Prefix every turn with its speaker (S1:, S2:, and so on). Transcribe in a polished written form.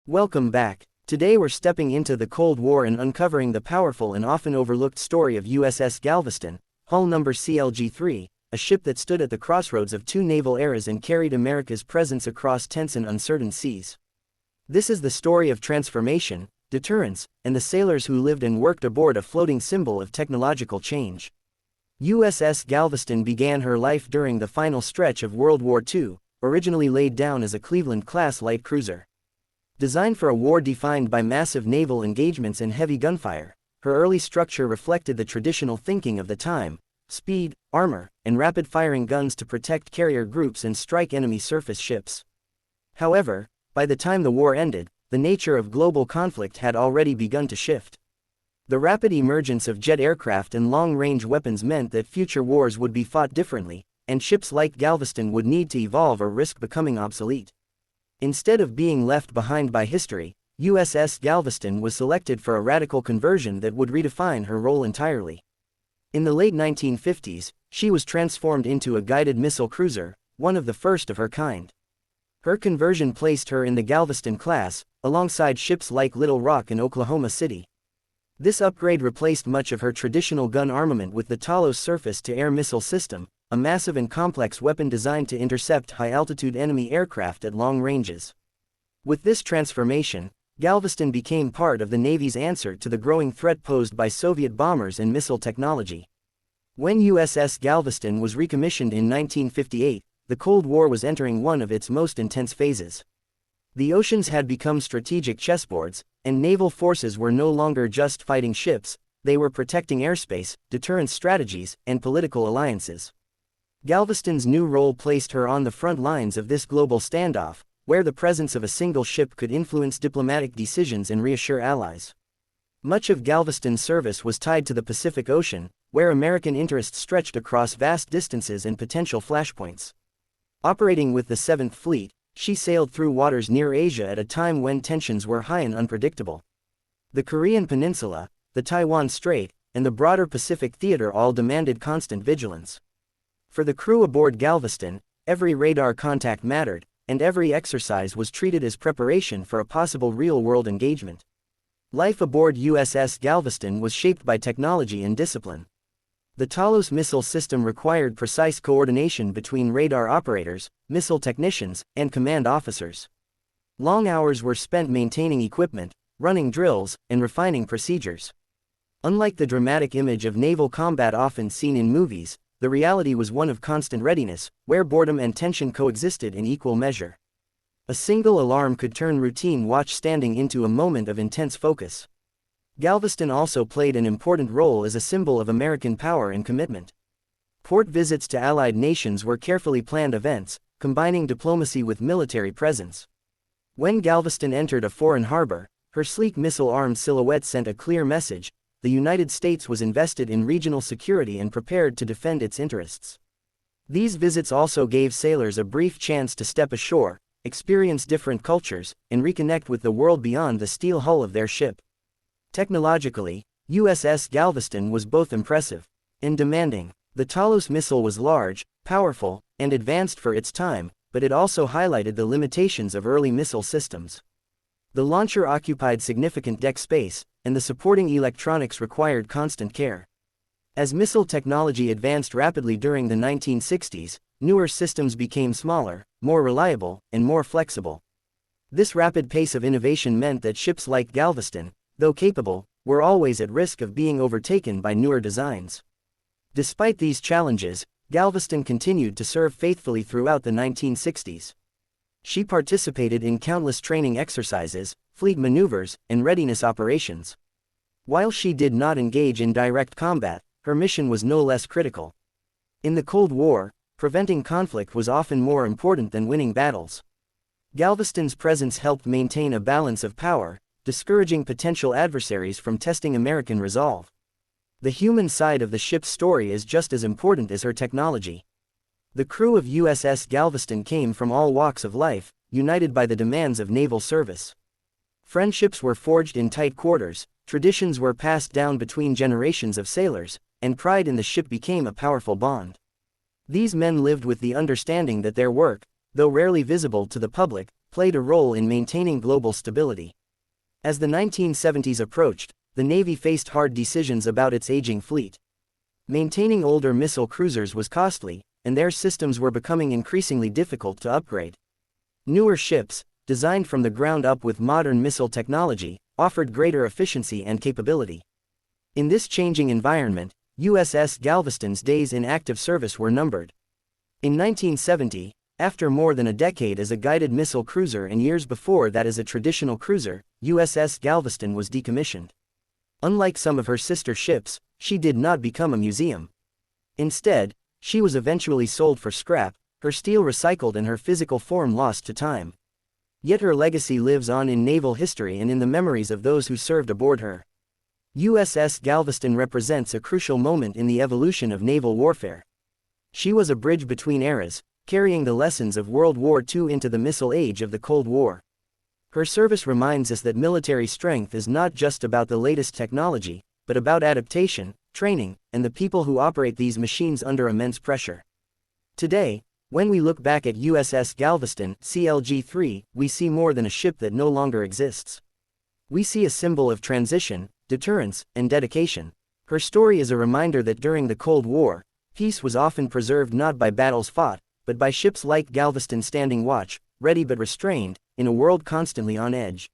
S1: Welcome back. Today we're stepping into the Cold War and uncovering the powerful and often overlooked story of USS Galveston, hull number CLG-3, a ship that stood at the crossroads of two naval eras and carried America's presence across tense and uncertain seas. This is the story of transformation, deterrence, and the sailors who lived and worked aboard a floating symbol of technological change. USS Galveston began her life during the final stretch of World War II, originally laid down as a Cleveland-class light cruiser. Designed for a war defined by massive naval engagements and heavy gunfire, her early structure reflected the traditional thinking of the time: speed, armor, and rapid-firing guns to protect carrier groups and strike enemy surface ships. However, by the time the war ended, the nature of global conflict had already begun to shift. The rapid emergence of jet aircraft and long-range weapons meant that future wars would be fought differently, and ships like Galveston would need to evolve or risk becoming obsolete. Instead of being left behind by history, USS Galveston was selected for a radical conversion that would redefine her role entirely. In the late 1950s, she was transformed into a guided missile cruiser, one of the first of her kind. Her conversion placed her in the Galveston class, alongside ships like Little Rock and Oklahoma City. This upgrade replaced much of her traditional gun armament with the Talos surface-to-air missile system, a massive and complex weapon designed to intercept high-altitude enemy aircraft at long ranges. With this transformation, Galveston became part of the Navy's answer to the growing threat posed by Soviet bombers and missile technology. When USS Galveston was recommissioned in 1958, the Cold War was entering one of its most intense phases. The oceans had become strategic chessboards, and naval forces were no longer just fighting ships, they were protecting airspace, deterrence strategies, and political alliances. Galveston's new role placed her on the front lines of this global standoff, where the presence of a single ship could influence diplomatic decisions and reassure allies. Much of Galveston's service was tied to the Pacific Ocean, where American interests stretched across vast distances and potential flashpoints. Operating with the 7th Fleet, she sailed through waters near Asia at a time when tensions were high and unpredictable. The Korean Peninsula, the Taiwan Strait, and the broader Pacific theater all demanded constant vigilance. For the crew aboard Galveston, every radar contact mattered, and every exercise was treated as preparation for a possible real-world engagement. Life aboard USS Galveston was shaped by technology and discipline. The Talos missile system required precise coordination between radar operators, missile technicians, and command officers. Long hours were spent maintaining equipment, running drills, and refining procedures. Unlike the dramatic image of naval combat often seen in movies, the reality was one of constant readiness, where boredom and tension coexisted in equal measure. A single alarm could turn routine watch standing into a moment of intense focus. Galveston also played an important role as a symbol of American power and commitment. Port visits to allied nations were carefully planned events, combining diplomacy with military presence. When Galveston entered a foreign harbor, her sleek missile-armed silhouette sent a clear message: the United States was invested in regional security and prepared to defend its interests. These visits also gave sailors a brief chance to step ashore, experience different cultures, and reconnect with the world beyond the steel hull of their ship. Technologically, USS Galveston was both impressive and demanding. The Talos missile was large, powerful, and advanced for its time, but it also highlighted the limitations of early missile systems. The launcher occupied significant deck space, and the supporting electronics required constant care. As missile technology advanced rapidly during the 1960s, newer systems became smaller, more reliable, and more flexible. This rapid pace of innovation meant that ships like Galveston, though capable, were always at risk of being overtaken by newer designs. Despite these challenges, Galveston continued to serve faithfully throughout the 1960s. She participated in countless training exercises, fleet maneuvers, and readiness operations. While she did not engage in direct combat, her mission was no less critical. In the Cold War, preventing conflict was often more important than winning battles. Galveston's presence helped maintain a balance of power, discouraging potential adversaries from testing American resolve. The human side of the ship's story is just as important as her technology. The crew of USS Galveston came from all walks of life, united by the demands of naval service. Friendships were forged in tight quarters, traditions were passed down between generations of sailors, and pride in the ship became a powerful bond. These men lived with the understanding that their work, though rarely visible to the public, played a role in maintaining global stability. As the 1970s approached, the Navy faced hard decisions about its aging fleet. Maintaining older missile cruisers was costly, and their systems were becoming increasingly difficult to upgrade. Newer ships, designed from the ground up with modern missile technology, offered greater efficiency and capability. In this changing environment, USS Galveston's days in active service were numbered. In 1970, after more than a decade as a guided missile cruiser and years before that as a traditional cruiser, USS Galveston was decommissioned. Unlike some of her sister ships, she did not become a museum. Instead, she was eventually sold for scrap, her steel recycled and her physical form lost to time. Yet her legacy lives on in naval history and in the memories of those who served aboard her. USS Galveston represents a crucial moment in the evolution of naval warfare. She was a bridge between eras, carrying the lessons of World War II into the missile age of the Cold War. Her service reminds us that military strength is not just about the latest technology, but about adaptation, training, and the people who operate these machines under immense pressure. Today, when we look back at USS Galveston CLG-3, we see more than a ship that no longer exists. We see a symbol of transition, deterrence, and dedication. Her story is a reminder that during the Cold War, peace was often preserved not by battles fought, but by ships like Galveston standing watch, ready but restrained, in a world constantly on edge.